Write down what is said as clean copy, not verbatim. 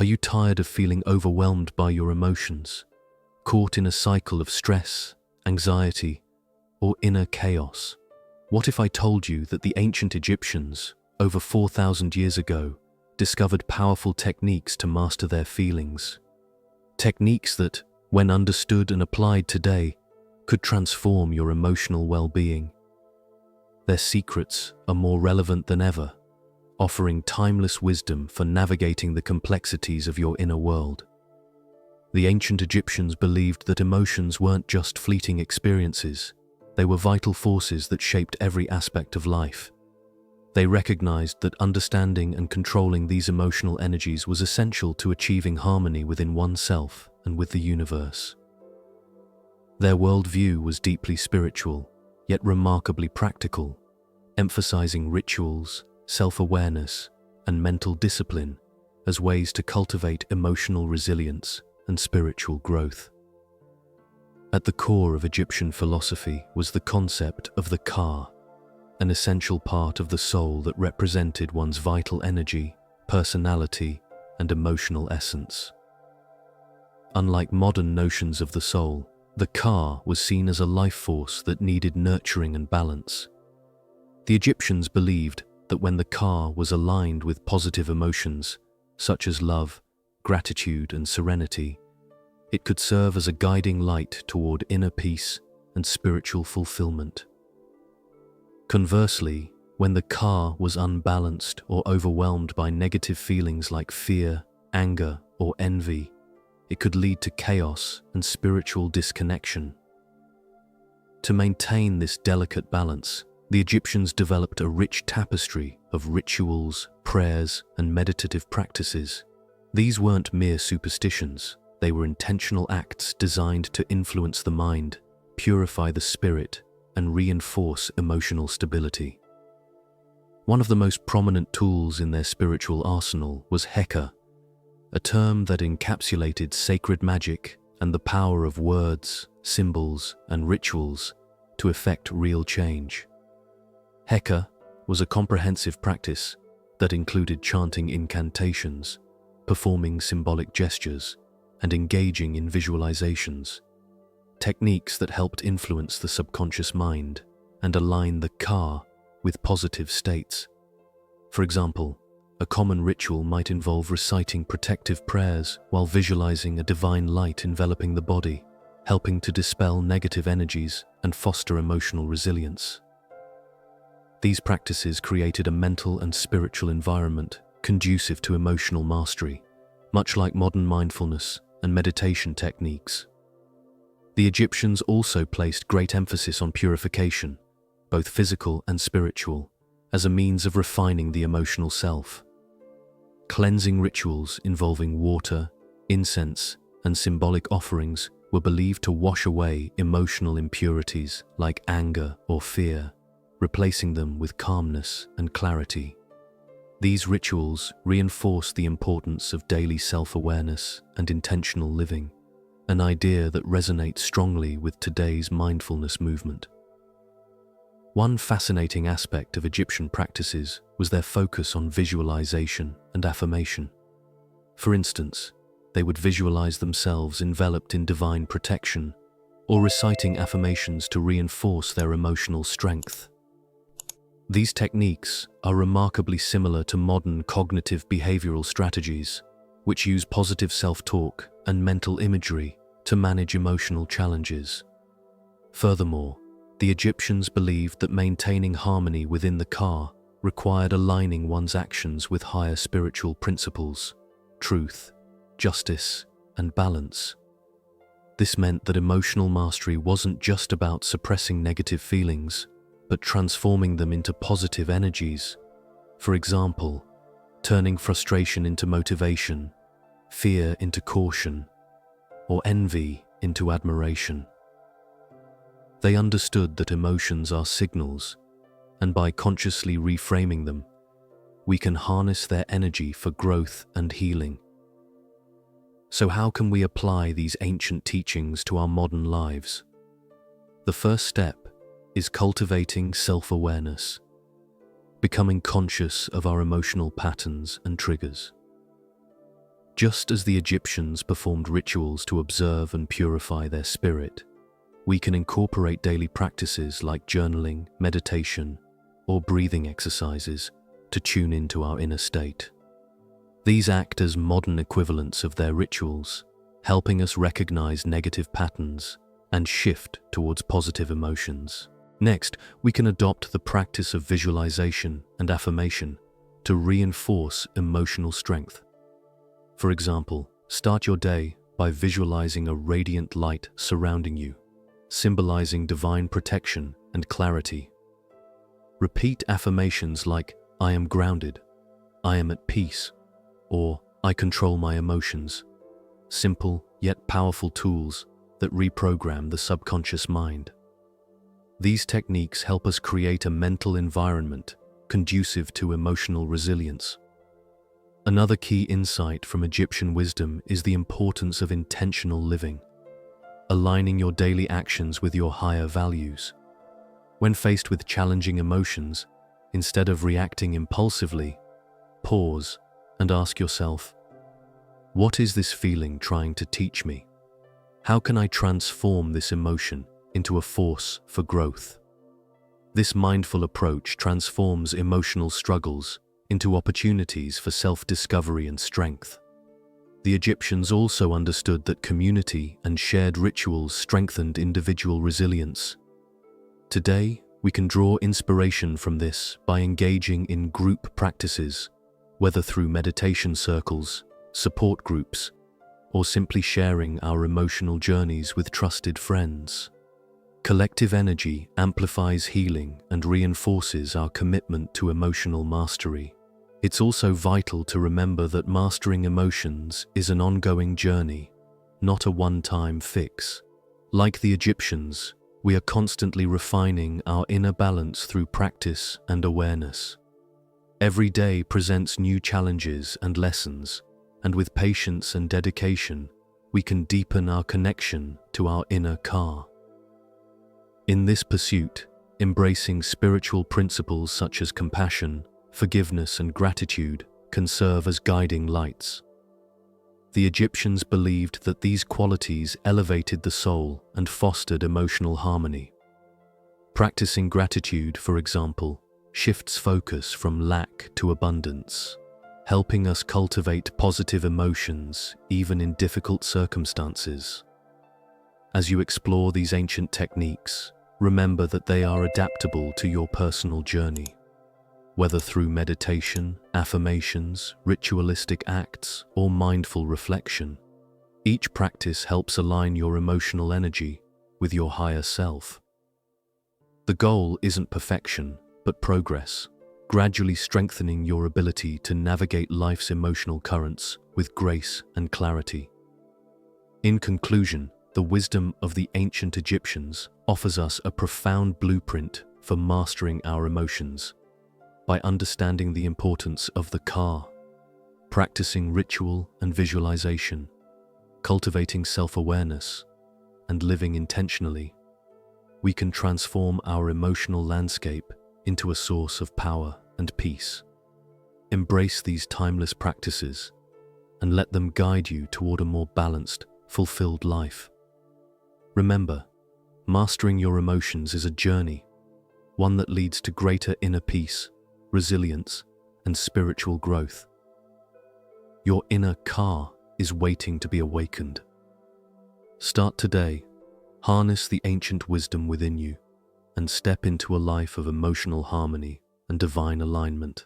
Are you tired of feeling overwhelmed by your emotions, caught in a cycle of stress, anxiety, or inner chaos? What if I told you that the ancient Egyptians, over 4,000 years ago, discovered powerful techniques to master their feelings? Techniques that, when understood and applied today, could transform your emotional well-being. Their secrets are more relevant than ever, offering timeless wisdom for navigating the complexities of your inner world. The ancient Egyptians believed that emotions weren't just fleeting experiences, they were vital forces that shaped every aspect of life. They recognized that understanding and controlling these emotional energies was essential to achieving harmony within oneself and with the universe. Their worldview was deeply spiritual, yet remarkably practical, emphasizing rituals, self-awareness, and mental discipline as ways to cultivate emotional resilience and spiritual growth. At the core of Egyptian philosophy was the concept of the ka, an essential part of the soul that represented one's vital energy, personality, and emotional essence. Unlike modern notions of the soul, the ka was seen as a life force that needed nurturing and balance. The Egyptians believed that when the ka was aligned with positive emotions, such as love, gratitude, and serenity, it could serve as a guiding light toward inner peace and spiritual fulfillment. Conversely, when the ka was unbalanced or overwhelmed by negative feelings like fear, anger, or envy, it could lead to chaos and spiritual disconnection. To maintain this delicate balance, the Egyptians developed a rich tapestry of rituals, prayers, and meditative practices. These weren't mere superstitions, they were intentional acts designed to influence the mind, purify the spirit, and reinforce emotional stability. One of the most prominent tools in their spiritual arsenal was Heka, a term that encapsulated sacred magic and the power of words, symbols, and rituals to effect real change. Heka was a comprehensive practice that included chanting incantations, performing symbolic gestures, and engaging in visualizations, techniques that helped influence the subconscious mind and align the ka with positive states. For example, a common ritual might involve reciting protective prayers while visualizing a divine light enveloping the body, helping to dispel negative energies and foster emotional resilience. These practices created a mental and spiritual environment conducive to emotional mastery, much like modern mindfulness and meditation techniques. The Egyptians also placed great emphasis on purification, both physical and spiritual, as a means of refining the emotional self. Cleansing rituals involving water, incense, and symbolic offerings were believed to wash away emotional impurities like anger or fear, replacing them with calmness and clarity. These rituals reinforce the importance of daily self-awareness and intentional living, an idea that resonates strongly with today's mindfulness movement. One fascinating aspect of Egyptian practices was their focus on visualization and affirmation. For instance, they would visualize themselves enveloped in divine protection or reciting affirmations to reinforce their emotional strength. These techniques are remarkably similar to modern cognitive behavioral strategies, which use positive self-talk and mental imagery to manage emotional challenges. Furthermore, the Egyptians believed that maintaining harmony within the ka required aligning one's actions with higher spiritual principles, truth, justice, and balance. This meant that emotional mastery wasn't just about suppressing negative feelings, but transforming them into positive energies. For example, turning frustration into motivation, fear into caution, or envy into admiration. They understood that emotions are signals, and by consciously reframing them, we can harness their energy for growth and healing. So how can we apply these ancient teachings to our modern lives? The first step is cultivating self-awareness, becoming conscious of our emotional patterns and triggers. Just as the Egyptians performed rituals to observe and purify their spirit, we can incorporate daily practices like journaling, meditation, or breathing exercises to tune into our inner state. These act as modern equivalents of their rituals, helping us recognize negative patterns and shift towards positive emotions. Next, we can adopt the practice of visualization and affirmation to reinforce emotional strength. For example, start your day by visualizing a radiant light surrounding you, symbolizing divine protection and clarity. Repeat affirmations like, "I am grounded," "I am at peace," or "I control my emotions." Simple yet powerful tools that reprogram the subconscious mind. These techniques help us create a mental environment conducive to emotional resilience. Another key insight from Egyptian wisdom is the importance of intentional living, aligning your daily actions with your higher values. When faced with challenging emotions, instead of reacting impulsively, pause and ask yourself, what is this feeling trying to teach me? How can I transform this emotion into a force for growth? This mindful approach transforms emotional struggles into opportunities for self-discovery and strength. The Egyptians also understood that community and shared rituals strengthened individual resilience. Today, we can draw inspiration from this by engaging in group practices, whether through meditation circles, support groups, or simply sharing our emotional journeys with trusted friends. Collective energy amplifies healing and reinforces our commitment to emotional mastery. It's also vital to remember that mastering emotions is an ongoing journey, not a one-time fix. Like the Egyptians, we are constantly refining our inner balance through practice and awareness. Every day presents new challenges and lessons, and with patience and dedication, we can deepen our connection to our inner car. In this pursuit, embracing spiritual principles such as compassion, forgiveness, and gratitude can serve as guiding lights. The Egyptians believed that these qualities elevated the soul and fostered emotional harmony. Practicing gratitude, for example, shifts focus from lack to abundance, helping us cultivate positive emotions even in difficult circumstances. As you explore these ancient techniques, remember that they are adaptable to your personal journey. Whether through meditation, affirmations, ritualistic acts, or mindful reflection, each practice helps align your emotional energy with your higher self. The goal isn't perfection, but progress, gradually strengthening your ability to navigate life's emotional currents with grace and clarity. In conclusion, the wisdom of the ancient Egyptians offers us a profound blueprint for mastering our emotions. By understanding the importance of the car, practicing ritual and visualization, cultivating self-awareness, and living intentionally, we can transform our emotional landscape into a source of power and peace. Embrace these timeless practices and let them guide you toward a more balanced, fulfilled life. Remember, mastering your emotions is a journey, one that leads to greater inner peace, resilience, and spiritual growth. Your inner car is waiting to be awakened. Start today, harness the ancient wisdom within you, and step into a life of emotional harmony and divine alignment.